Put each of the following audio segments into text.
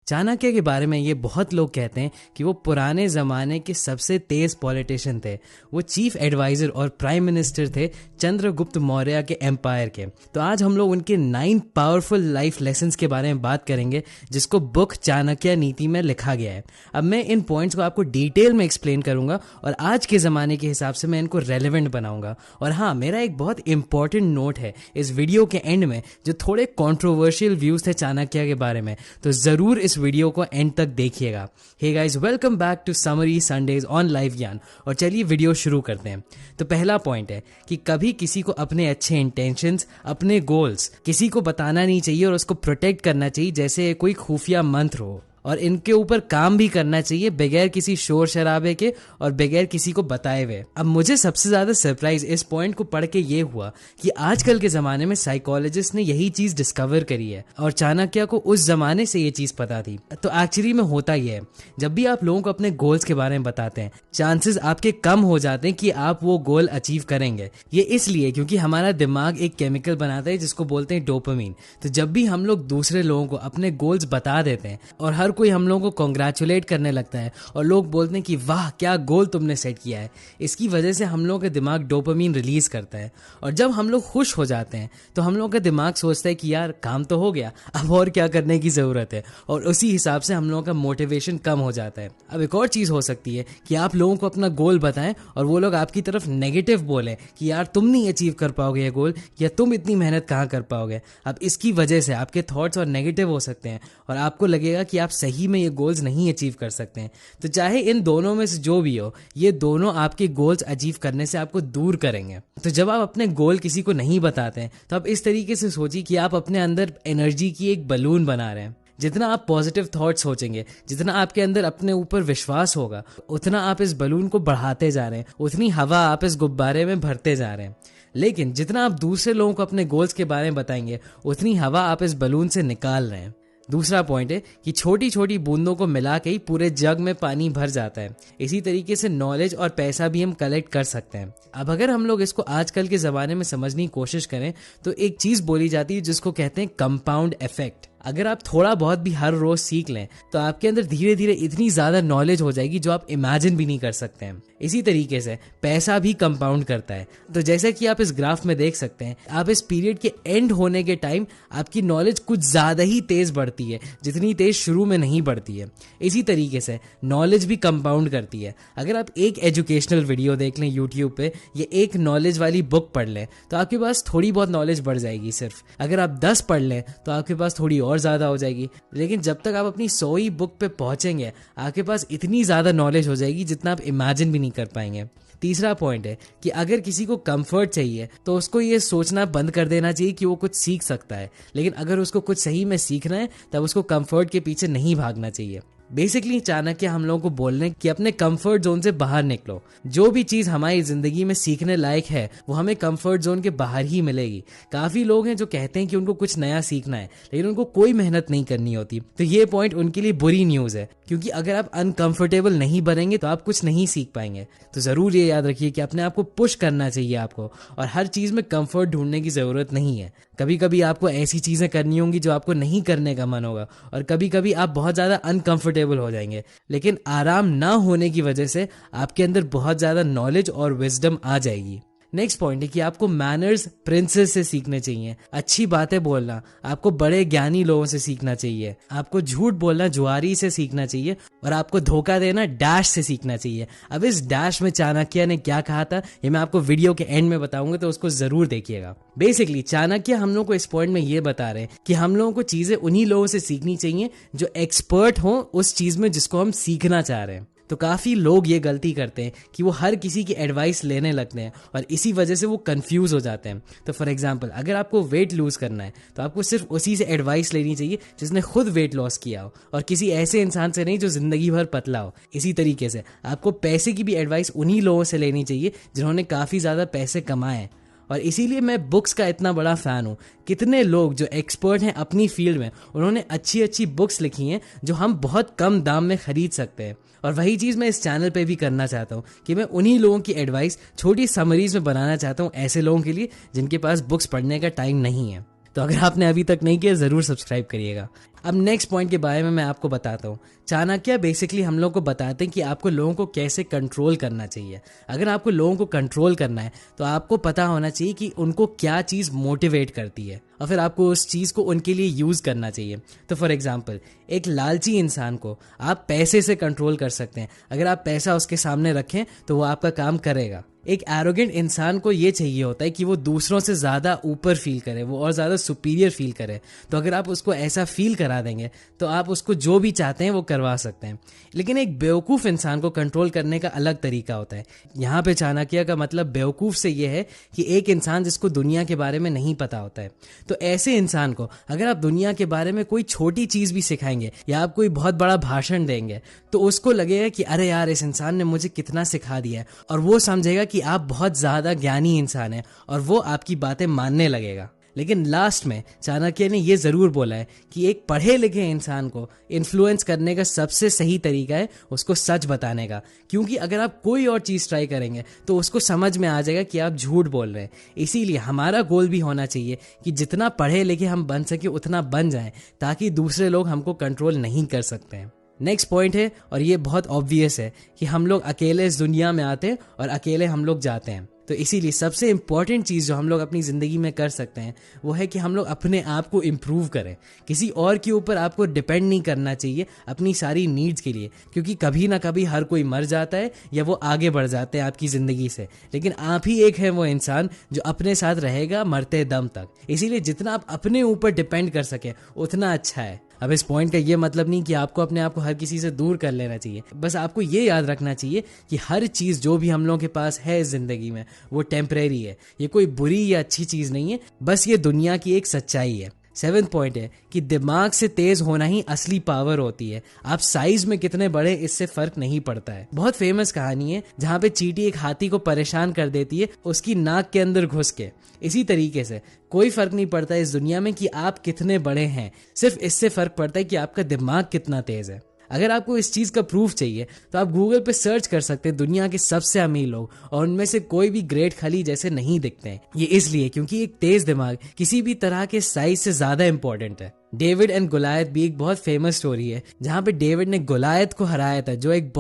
चाणक्य के बारे में ये बहुत लोग कहते हैं कि वो पुराने ज़माने के सबसे तेज पॉलिटिशियन थे। वो चीफ एडवाइज़र और प्राइम मिनिस्टर थे चंद्रगुप्त मौर्य के एम्पायर के। तो आज हम लोग उनके 9 पावरफुल लाइफ लेसन्स के बारे में बात करेंगे जिसको बुक चाणक्य नीति में लिखा गया है। अब मैं इन पॉइंट्स को आपको डिटेल में एक्सप्लेन करूंगा और आज के ज़माने के हिसाब से मैं इनको रेलेवेंट बनाऊंगा। और हाँ, मेरा एक बहुत इंपॉर्टेंट नोट है इस वीडियो के एंड में, जो थोड़े कॉन्ट्रोवर्शियल व्यूज़ थे चाणक्य के बारे में, तो ज़रूर इस वीडियो को एंड तक देखिएगा। Hey guys, welcome back to summary Sundays on live Gyan. और चलिए वीडियो शुरू करते हैं। तो पहला पॉइंट है कि कभी किसी को अपने अच्छे इंटेंशंस, अपने गोल्स किसी को बताना नहीं चाहिए और उसको प्रोटेक्ट करना चाहिए जैसे कोई खुफिया मंत्र हो, और इनके ऊपर काम भी करना चाहिए बगैर किसी शोर शराबे के और बगैर किसी को बताए हुए। अब मुझे सबसे ज्यादा सरप्राइज इस पॉइंट को पढ़ के ये हुआ कि आजकल के जमाने में साइकोलॉजिस्ट ने यही चीज डिस्कवर करी है और चाणक्य को उस जमाने से ये चीज पता थी। तो एक्चुअली में होता ही है, जब भी आप लोगों को अपने गोल्स के बारे में बताते हैं, चांसेस आपके कम हो जाते हैं कि आप वो गोल अचीव करेंगे। ये इसलिए क्योंकि हमारा दिमाग एक केमिकल बनाता है जिसको बोलते हैं डोपामिन। तो जब भी हम लोग दूसरे लोगों को अपने गोल्स बता देते हैं और हर कोई हम लोगों को कॉन्ग्रेचुलेट करने लगता है और लोग बोलते हैं कि वाह क्या गोल तुमने सेट किया है, इसकी वजह से हम लोगों का दिमाग डोपामीन रिलीज करता है। और जब हम लोग खुश हो जाते हैं तो हम लोगों का दिमाग सोचता है कि यार काम तो हो गया, अब और क्या करने की जरूरत है, और उसी हिसाब से हम लोगों का मोटिवेशन कम हो जाता है। अब एक और चीज हो सकती है कि आप लोगों को अपना गोल बताएं और वो लोग आपकी तरफ नेगेटिव बोले कि यार तुम नहीं अचीव कर पाओगे ये गोल, या तुम इतनी मेहनत कहाँ कर पाओगे। अब इसकी वजह से आपके थॉट्स और नेगेटिव हो सकते हैं और आपको लगेगा कि आप सही में ये गोल्स नहीं अचीव कर सकते हैं। तो चाहे इन दोनों में से जो भी हो, ये दोनों आपके गोल्स अचीव करने से आपको दूर करेंगे। तो जब आप अपने गोल किसी को नहीं बताते हैं तो आप इस तरीके से सोचिए कि आप अपने अंदर एनर्जी की एक बलून बना रहे हैं। जितना आप पॉजिटिव थॉट्स सोचेंगे, जितना आपके अंदर अपने ऊपर विश्वास होगा, उतना आप इस बलून को बढ़ाते जा रहे हैं, उतनी हवा आप इस गुब्बारे में भरते जा रहे हैं। लेकिन जितना आप दूसरे लोगों को अपने गोल्स के बारे में बताएंगे, उतनी हवा आप इस बलून से निकाल रहे हैं। दूसरा पॉइंट है कि छोटी छोटी बूंदों को मिला के ही पूरे जग में पानी भर जाता है। इसी तरीके से नॉलेज और पैसा भी हम कलेक्ट कर सकते हैं। अब अगर हम लोग इसको आजकल के ज़माने में समझने की कोशिश करें तो एक चीज़ बोली जाती है जिसको कहते हैं कंपाउंड इफेक्ट। अगर आप थोड़ा बहुत भी हर रोज सीख लें तो आपके अंदर धीरे धीरे इतनी ज्यादा नॉलेज हो जाएगी जो आप इमेजिन भी नहीं कर सकते हैं। इसी तरीके से पैसा भी कंपाउंड करता है। तो जैसे कि आप इस ग्राफ में देख सकते हैं, आप इस पीरियड के एंड होने के टाइम आपकी नॉलेज कुछ ज्यादा ही तेज बढ़ती है जितनी तेज शुरू में नहीं बढ़ती है। इसी तरीके से नॉलेज भी कंपाउंड करती है। अगर आप एक एजुकेशनल वीडियो देख लें यूट्यूब पे या एक नॉलेज वाली बुक पढ़ लें तो आपके पास थोड़ी बहुत नॉलेज बढ़ जाएगी। सिर्फ अगर आप 10 पढ़ लें तो आपके पास थोड़ी और ज्यादा हो जाएगी। लेकिन जब तक आप अपनी 100वीं बुक पे पहुंचेंगे, आपके पास इतनी ज्यादा नॉलेज हो जाएगी जितना आप इमेजिन भी नहीं कर पाएंगे। तीसरा पॉइंट है कि अगर किसी को कंफर्ट चाहिए तो उसको ये सोचना बंद कर देना चाहिए कि वो कुछ सीख सकता है। लेकिन अगर उसको कुछ सही में सीखना है तब उसको कंफर्ट के पीछे नहीं भागना चाहिए। बेसिकली चाणक्य हम लोगों को बोलने कि अपने कंफर्ट जोन से बाहर निकलो। जो भी चीज हमारी जिंदगी में सीखने लायक है वो हमें कंफर्ट जोन के बाहर ही मिलेगी। काफी लोग हैं जो कहते हैं कि उनको कुछ नया सीखना है लेकिन उनको कोई मेहनत नहीं करनी होती। तो ये पॉइंट उनके लिए बुरी न्यूज है, क्योंकि अगर आप अनकंफर्टेबल नहीं बनेंगे तो आप कुछ नहीं सीख पाएंगे। तो जरूर ये याद रखिए कि अपने आप को पुश करना चाहिए आपको, और हर चीज में कंफर्ट ढूंढने की जरूरत नहीं है। कभी कभी आपको ऐसी चीजें करनी होंगी जो आपको नहीं करने का मन होगा, और कभी कभी आप बहुत ज्यादा अनकंफर्टेबल हो जाएंगे। लेकिन आराम ना होने की वजह से आपके अंदर बहुत ज्यादा नॉलेज और विजडम आ जाएगी। नेक्स्ट पॉइंट है कि आपको मैनर्स प्रिंसेस से सीखने चाहिए। अच्छी बातें बोलना आपको बड़े ज्ञानी लोगों से सीखना चाहिए। आपको झूठ बोलना जुआरी से सीखना चाहिए, और आपको धोखा देना डैश से सीखना चाहिए। अब इस डैश में चाणक्य ने क्या कहा था ये मैं आपको वीडियो के एंड में बताऊंगा, तो उसको जरूर देखिएगा। बेसिकली चाणक्य हम लोग को इस पॉइंट में ये बता रहे हैं कि हम लोगों को चीजें उन्हीं लोगों से सीखनी चाहिए जो एक्सपर्ट हो उस चीज में जिसको हम सीखना चाह रहे हैं। तो काफ़ी लोग ये गलती करते हैं कि वो हर किसी की एडवाइस लेने लगते हैं और इसी वजह से वो कंफ्यूज हो जाते हैं। तो फॉर एग्जांपल, अगर आपको वेट लूज करना है तो आपको सिर्फ उसी से एडवाइस लेनी चाहिए जिसने खुद वेट लॉस किया हो, और किसी ऐसे इंसान से नहीं जो जिंदगी भर पतला हो। इसी तरीके से आपको पैसे की भी एडवाइस उन्हीं लोगों से लेनी चाहिए जिन्होंने काफ़ी ज़्यादा पैसे कमाए हैं। और इसीलिए मैं बुक्स का इतना बड़ा फ़ैन हूँ। कितने लोग जो एक्सपर्ट हैं अपनी फील्ड में, उन्होंने अच्छी अच्छी बुक्स लिखी हैं जो हम बहुत कम दाम में खरीद सकते हैं। और वही चीज़ मैं इस चैनल पे भी करना चाहता हूँ कि मैं उन्हीं लोगों की एडवाइस छोटी समरीज में बनाना चाहता हूँ, ऐसे लोगों के लिए जिनके पास बुक्स पढ़ने का टाइम नहीं है। तो अगर आपने अभी तक नहीं किया ज़रूर सब्सक्राइब करिएगा। अब नेक्स्ट पॉइंट के बारे में मैं आपको बताता हूँ। चाणक्य बेसिकली हम लोग को बताते हैं कि आपको लोगों को कैसे कंट्रोल करना चाहिए। अगर आपको लोगों को कंट्रोल करना है तो आपको पता होना चाहिए कि उनको क्या चीज़ मोटिवेट करती है और फिर आपको उस चीज़ को उनके लिए यूज़ करना चाहिए। तो फॉर एग्जांपल, एक लालची इंसान को आप पैसे से कंट्रोल कर सकते हैं। अगर आप पैसा उसके सामने रखें तो वो आपका काम करेगा। एक एरोगेंट इंसान को ये चाहिए होता है कि वो दूसरों से ज़्यादा ऊपर फील करे, वो और ज़्यादा सुपीरियर फील करे। तो अगर आप उसको ऐसा फील करा देंगे तो आप उसको जो भी चाहते हैं वो करवा सकते हैं। लेकिन एक बेवकूफ़ इंसान को कंट्रोल करने का अलग तरीका होता है। यहाँ पे चाणक्य का मतलब बेवकूफ़ से ये है कि एक इंसान जिसको दुनिया के बारे में नहीं पता होता है। तो ऐसे इंसान को अगर आप दुनिया के बारे में कोई छोटी चीज़ भी सिखाएंगे या आप कोई बहुत बड़ा भाषण देंगे तो उसको लगेगा कि अरे यार, इस इंसान ने मुझे कितना सिखा दिया है, और वो समझेगा कि आप बहुत ज़्यादा ज्ञानी इंसान हैं और वो आपकी बातें मानने लगेगा। लेकिन लास्ट में चाणक्य ने यह ज़रूर बोला है कि एक पढ़े लिखे इंसान को इन्फ्लुएंस करने का सबसे सही तरीका है उसको सच बताने का। क्योंकि अगर आप कोई और चीज़ ट्राई करेंगे तो उसको समझ में आ जाएगा कि आप झूठ बोल रहे हैं। इसीलिए हमारा गोल भी होना चाहिए कि जितना पढ़े लिखे हम बन सके उतना बन जाएं, ताकि दूसरे लोग हमको कंट्रोल नहीं कर सकते हैं। नेक्स्ट पॉइंट है, और ये बहुत ऑब्वियस है, कि हम लोग अकेले इस दुनिया में आते हैं और अकेले हम लोग जाते हैं। तो इसीलिए सबसे इम्पॉर्टेंट चीज़ जो हम लोग अपनी ज़िंदगी में कर सकते हैं वो है कि हम लोग अपने आप को इम्प्रूव करें। किसी और के ऊपर आपको डिपेंड नहीं करना चाहिए अपनी सारी नीड्स के लिए, क्योंकि कभी ना कभी हर कोई मर जाता है या वो आगे बढ़ जाते हैं आपकी ज़िंदगी से। लेकिन आप ही एक है वो इंसान जो अपने साथ रहेगा मरते दम तक। इसीलिए जितना आप अपने ऊपर डिपेंड कर सकें उतना अच्छा है। अब इस पॉइंट का ये मतलब नहीं कि आपको अपने आप को हर किसी से दूर कर लेना चाहिए। बस आपको ये याद रखना चाहिए कि हर चीज़ जो भी हम लोगों के पास है इस ज़िंदगी में वो टेम्परेरी है। ये कोई बुरी या अच्छी चीज़ नहीं है, बस ये दुनिया की एक सच्चाई है। 7th पॉइंट है कि दिमाग से तेज होना ही असली पावर होती है। आप साइज में कितने बड़े इससे फर्क नहीं पड़ता है। बहुत फेमस कहानी है जहाँ पे चींटी एक हाथी को परेशान कर देती है उसकी नाक के अंदर घुस के। इसी तरीके से कोई फर्क नहीं पड़ता इस दुनिया में कि आप कितने बड़े हैं, सिर्फ इससे फर्क पड़ता है कि आपका दिमाग कितना तेज है। अगर आपको इस चीज़ का प्रूफ चाहिए तो आप गूगल पे सर्च कर सकते हैं दुनिया के सबसे अमीर लोग, और उनमें से कोई भी ग्रेट खली जैसे नहीं दिखते हैं। ये इसलिए क्योंकि एक तेज दिमाग किसी भी तरह के साइज से ज़्यादा इंपॉर्टेंट है। डेविड एंड गोलायत भी एक बहुत फेमस स्टोरी है जहाँ पे डेविड ने गोलायत को हराया था जो एक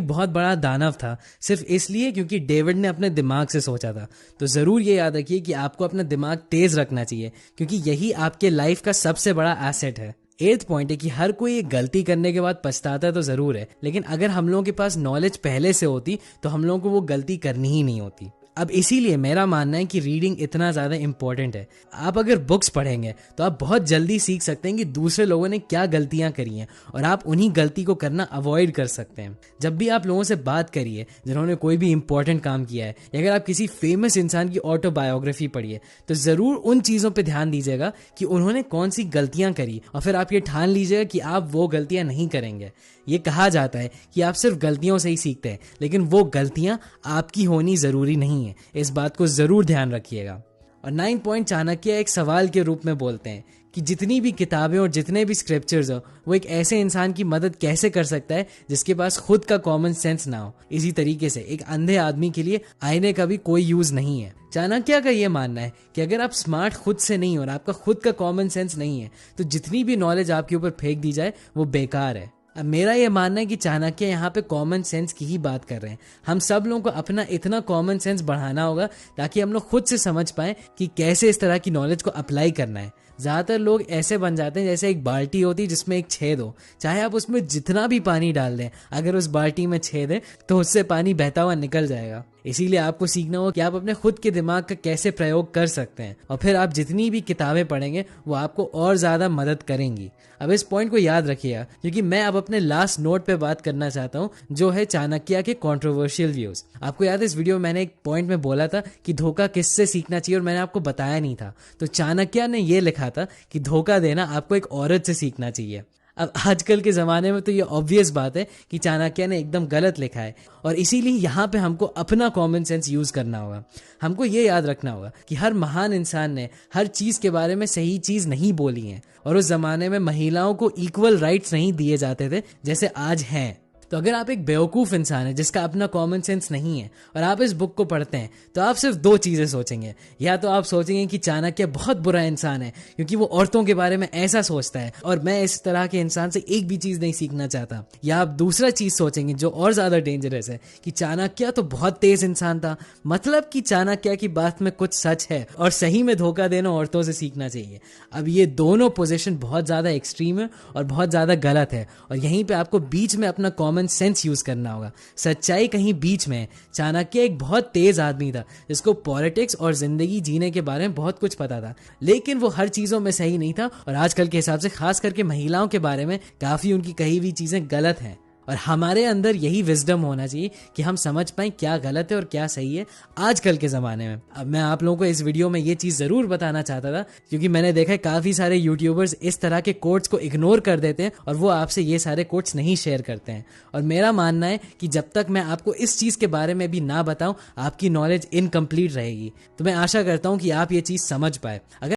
बहुत बड़ा दानव था, सिर्फ इसलिए क्योंकि डेविड ने अपने दिमाग से सोचा था। तो ज़रूर ये याद रखिए कि आपको अपना दिमाग तेज रखना चाहिए, क्योंकि यही आपके लाइफ का सबसे बड़ा एसेट है। 8th पॉइंट है कि हर कोई एक गलती करने के बाद पछताता तो ज़रूर है, लेकिन अगर हम लोगों के पास नॉलेज पहले से होती तो हम लोगों को वो गलती करनी ही नहीं होती। अब इसीलिए मेरा मानना है कि रीडिंग इतना ज़्यादा इंपॉर्टेंट है। आप अगर बुक्स पढ़ेंगे तो आप बहुत जल्दी सीख सकते हैं कि दूसरे लोगों ने क्या गलतियां करी हैं और आप उन्हीं गलती को करना अवॉइड कर सकते हैं। जब भी आप लोगों से बात करिए जिन्होंने कोई भी इंपॉर्टेंट काम किया है, या अगर आप किसी फेमस इंसान की ऑटोबायोग्राफी पढ़िए, तो ज़रूर उन चीज़ों पर ध्यान दीजिएगा कि उन्होंने कौन सी गलतियाँ करी, और फिर आप ये ठान लीजिएगा कि आप वो गलतियाँ नहीं करेंगे। ये कहा जाता है कि आप सिर्फ गलतियों से ही सीखते हैं, लेकिन वो गलतियां आपकी होनी जरूरी नहीं है। इस बात को जरूर ध्यान रखिएगा। और 9th पॉइंट, चाणक्य एक सवाल के रूप में बोलते हैं कि जितनी भी किताबें और जितने भी स्क्रिप्चर्स हो वो एक ऐसे इंसान की मदद कैसे कर सकता है जिसके पास खुद का कॉमन सेंस ना हो। इसी तरीके से एक अंधे आदमी के लिए आईने का भी कोई यूज नहीं है। चाणक्य का ये मानना है कि अगर आप स्मार्ट खुद से नहीं हो और आपका खुद का कॉमन सेंस नहीं है तो जितनी भी नॉलेज आपके ऊपर फेंक दी जाए वो बेकार है। अब मेरा ये मानना है कि चाणक्य यहाँ पे कॉमन सेंस की ही बात कर रहे हैं। हम सब लोगों को अपना इतना कॉमन सेंस बढ़ाना होगा ताकि हम लोग खुद से समझ पाएं कि कैसे इस तरह की नॉलेज को अप्लाई करना है। ज़्यादातर लोग ऐसे बन जाते हैं जैसे एक बाल्टी होती है जिसमें एक छेद हो, चाहे आप उसमें जितना भी पानी डाल दें, अगर उस बाल्टी में छेद है तो उससे पानी बहता हुआ निकल जाएगा। इसीलिए आपको सीखना होगा कि आप अपने खुद के दिमाग का कैसे प्रयोग कर सकते हैं, और फिर आप जितनी भी किताबें पढ़ेंगे वो आपको और ज़्यादा मदद करेंगी। अब इस पॉइंट को याद रखिएगा, क्योंकि मैं अब अपने लास्ट नोट पे बात करना चाहता हूँ जो है चाणक्य के कंट्रोवर्शियल व्यूज़। आपको याद है इस वीडियो में मैंने एक पॉइंट में बोला था कि धोखा किससे सीखना चाहिए और मैंने आपको बताया नहीं था। तो चाणक्य ने ये लिखा था कि धोखा देना आपको एक औरत से सीखना चाहिए। अब आजकल के ज़माने में तो ये ऑब्वियस बात है कि चाणक्य ने एकदम गलत लिखा है, और इसीलिए यहाँ पे हमको अपना कॉमन सेंस यूज़ करना होगा। हमको ये याद रखना होगा कि हर महान इंसान ने हर चीज़ के बारे में सही चीज़ नहीं बोली है, और उस ज़माने में महिलाओं को इक्वल राइट्स नहीं दिए जाते थे जैसे आज हैं। तो अगर आप एक बेवकूफ़ इंसान है जिसका अपना कॉमन सेंस नहीं है और आप इस बुक को पढ़ते हैं तो आप सिर्फ दो चीज़ें सोचेंगे। या तो आप सोचेंगे कि चाणक्य बहुत बुरा इंसान है क्योंकि वो औरतों के बारे में ऐसा सोचता है और मैं इस तरह के इंसान से एक भी चीज़ नहीं सीखना चाहता। या आप दूसरा चीज़ सोचेंगे जो और ज़्यादा डेंजरस है कि चाणक्य तो बहुत तेज इंसान था, मतलब कि चाणक्य की बात में कुछ सच है और सही में धोखा देना औरतों से सीखना चाहिए। अब ये दोनों पोजीशन बहुत ज़्यादा एक्सट्रीम है और बहुत ज़्यादा गलत है और यहीं पे आपको बीच में अपना कॉमन सेंस यूज़ करना होगा। सच्चाई कहीं बीच में है। चाणक्य एक बहुत तेज आदमी था जिसको पॉलिटिक्स और जिंदगी जीने के बारे में बहुत कुछ पता था, लेकिन वो हर चीज़ों में सही नहीं था और आजकल के हिसाब से खास करके महिलाओं के बारे में काफ़ी उनकी कही हुई चीज़ें गलत हैं। और हमारे अंदर यही विजडम होना चाहिए कि हम समझ पाएं क्या गलत है और क्या सही है आजकल के ज़माने में। अब मैं आप लोगों को इस वीडियो में ये चीज़ ज़रूर बताना चाहता था क्योंकि मैंने देखा है काफ़ी सारे यूट्यूबर्स इस तरह के कोट्स को इग्नोर कर देते हैं और वो आपसे ये सारे कोट्स नहीं शेयर करते हैं। और मेरा मानना है कि जब तक मैं आपको इस चीज़ के बारे में भी ना बताऊँ आपकी नॉलेज इनकम्प्लीट रहेगी। तो मैं आशा करता हूँ कि आप ये चीज़ समझ पाए। अगर